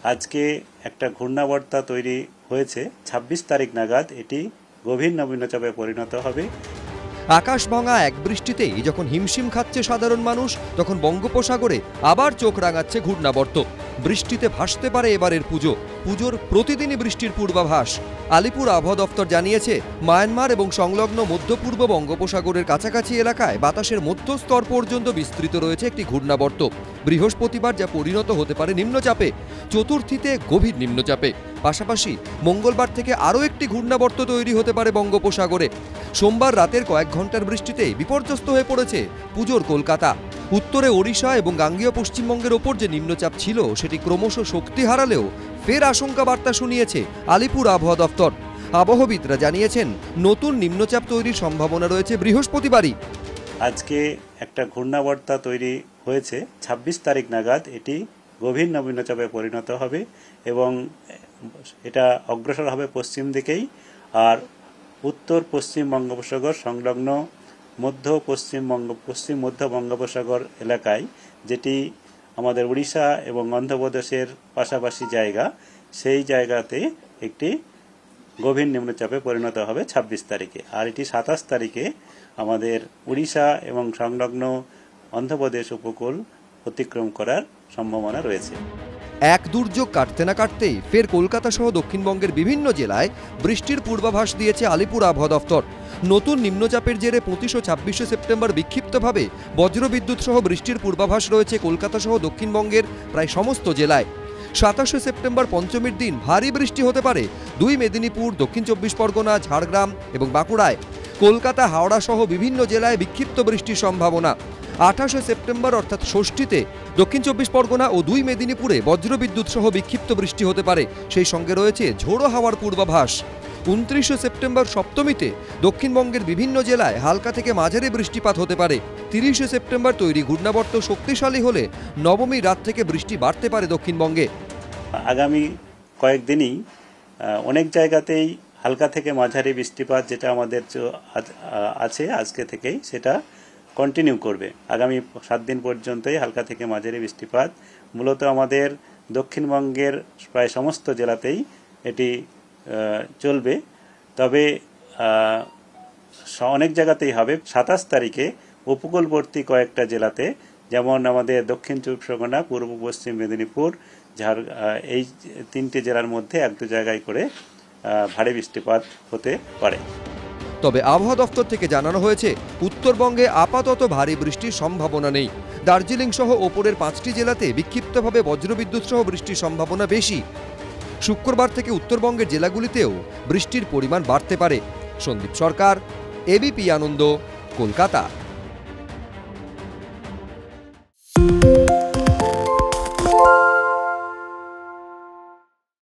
আজকে একটা ঘূর্ণাবর্তা তৈরি হয়েছে। ২৬ তারিখ নাগাদ এটি গভীর নিম্নচাপে পরিণত হবে। আকাশ ভাঙা এক বৃষ্টিতেই যখন হিমশিম খাচ্ছে সাধারণ মানুষ, তখন বঙ্গোপসাগরে আবার চোখ রাঙাচ্ছে ঘূর্ণাবর্ত। বৃষ্টিতে ভাসতে পারে এবারের পুজোর প্রতিদিনই বৃষ্টির পূর্বাভাস। আলিপুর আবহাওয়া দফতর জানিয়েছে, মায়ানমার এবং সংলগ্ন মধ্য পূর্ব বঙ্গোপসাগরের কাছাকাছি এলাকায় বাতাসের মধ্যস্তর পর্যন্ত বিস্তৃত রয়েছে একটি ঘূর্ণাবর্ত। বৃহস্পতিবার যা পরিণত হতে পারে নিম্নচাপে, চতুর্থীতে গভীর নিম্নচাপে। পাশাপাশি মঙ্গলবার থেকে আরও একটি ঘূর্ণাবর্ত তৈরি হতে পারে বঙ্গোপসাগরে। সোমবার রাতের কয়েক ঘন্টার বৃষ্টিতে বিপর্যস্ত হয়ে পড়েছে পুজোর কলকাতা। উত্তরে ওড়িশা এবং গাঙ্গেয় পশ্চিমবঙ্গের ওপর যে নিম্নচাপ ছিল সেটি ক্রমশ শক্তি হারালেও ফের আশঙ্কা বার্তা শুনিয়েছে আলিপুর আবহাওয়া দফতর। আবহবিদরা জানিয়েছেন, নতুন নিম্নচাপ তৈরির সম্ভাবনা রয়েছে বৃহস্পতিবারই। আজকে একটা ঘূর্ণাবর্তা তৈরি হয়েছে। ২৬ তারিখ নাগাদ এটি গভীর নিম্নচাপে পরিণত হবে এবং এটা অগ্রসর হবে পশ্চিম দিকেই। আর উত্তর পশ্চিম বঙ্গোপসাগর সংলগ্ন পশ্চিম মধ্য বঙ্গোপসাগর এলাকায়, যেটি আমাদের উড়িষ্যা এবং অন্ধ্রপ্রদেশের পাশাপাশি জায়গা, সেই জায়গাতে একটি গভীর নিম্নচাপে পরিণত হবে ২৬ তারিখে। আর এটি ২৭ তারিখে আমাদের উড়িষ্যা এবং সংলগ্ন অন্ধ্রপ্রদেশ উপকূল অতিক্রম করার সম্ভাবনা রয়েছে। এক দুর্যোগ কাটতে না কাটতেই ফের কলকাতা সহ দক্ষিণবঙ্গের বিভিন্ন জেলায় বৃষ্টির পূর্বাভাস দিয়েছে আলিপুর আবহাওয়া দফতর। নতুন নিম্নচাপের জেরে ২৫ ও ২৬ সেপ্টেম্বর বিক্ষিপ্তভাবে বজ্রবিদ্যুৎ সহ বৃষ্টির পূর্বাভাস রয়েছে কলকাতা সহ দক্ষিণবঙ্গের প্রায় সমস্ত জেলায়। ২৭ সেপ্টেম্বর পঞ্চমীর দিন ভারী বৃষ্টি হতে পারে দুই মেদিনীপুর, দক্ষিণ ২৪ পরগনা, ঝাড়গ্রাম এবং বাঁকুড়ায়। কলকাতা, হাওড়া সহ বিভিন্ন জেলায় বিক্ষিপ্ত বৃষ্টির সম্ভাবনা। ২৮ সেপ্টেম্বর অর্থাৎ ষষ্ঠীতে দক্ষিণ ২৪ পরগনা ও দুই মেদিনীপুরে বজ্রবিদ্যুৎ সহ বিক্ষিপ্ত বৃষ্টি হতে পারে, সেই সঙ্গে রয়েছে ঝোড়ো হাওয়ার পূর্বাভাস। ২৯ সেপ্টেম্বর সপ্তমীতে দক্ষিণবঙ্গের বিভিন্ন জেলায় হালকা থেকে মাঝারি বৃষ্টিপাত হতে পারে। ৩০ সেপ্টেম্বর তৈরি ঘূর্ণাবর্ত শক্তিশালী হলে নবমী রাত থেকে বৃষ্টি বাড়তে পারে দক্ষিণবঙ্গে। আগামী কয়েকদিনই অনেক জায়গাতেই হালকা থেকে মাঝারি বৃষ্টিপাত, যেটা আমাদের আছে আজকে থেকেই, সেটা কন্টিনিউ করবে। আগামী 7 দিন পর্যন্তই হালকা থেকে মাঝারি বৃষ্টিপাত মূলত আমাদের দক্ষিণবঙ্গের প্রায় সমস্ত জেলাতেই এটি চলবে। তবে অনেক জায়গাতেই হবে। ২৭ তারিখে উপকূলবর্তী কয়েকটা জেলাতে, যেমন আমাদের দক্ষিণ ২৪ পরগনা, পূর্ব পশ্চিম মেদিনীপুর, এই 3টে জেলার মধ্যে 1-2 জায়গায় করে ভারী বৃষ্টিপাত হতে পারে। তবে আবহাওয়া দফতর থেকে জানানো হয়েছে, উত্তরবঙ্গে আপাতত ভারী বৃষ্টির সম্ভাবনা নেই। দার্জিলিং সহ ওপরের 5টি জেলাতে বিক্ষিপ্তভাবে বজ্রবিদ্যুৎ সহ বৃষ্টির সম্ভাবনা বেশি। শুক্রবার থেকে উত্তরবঙ্গের জেলাগুলিতেও বৃষ্টির পরিমাণ বাড়তে পারে। সন্দীপ সরকার, এবিপি আনন্দ, কলকাতা।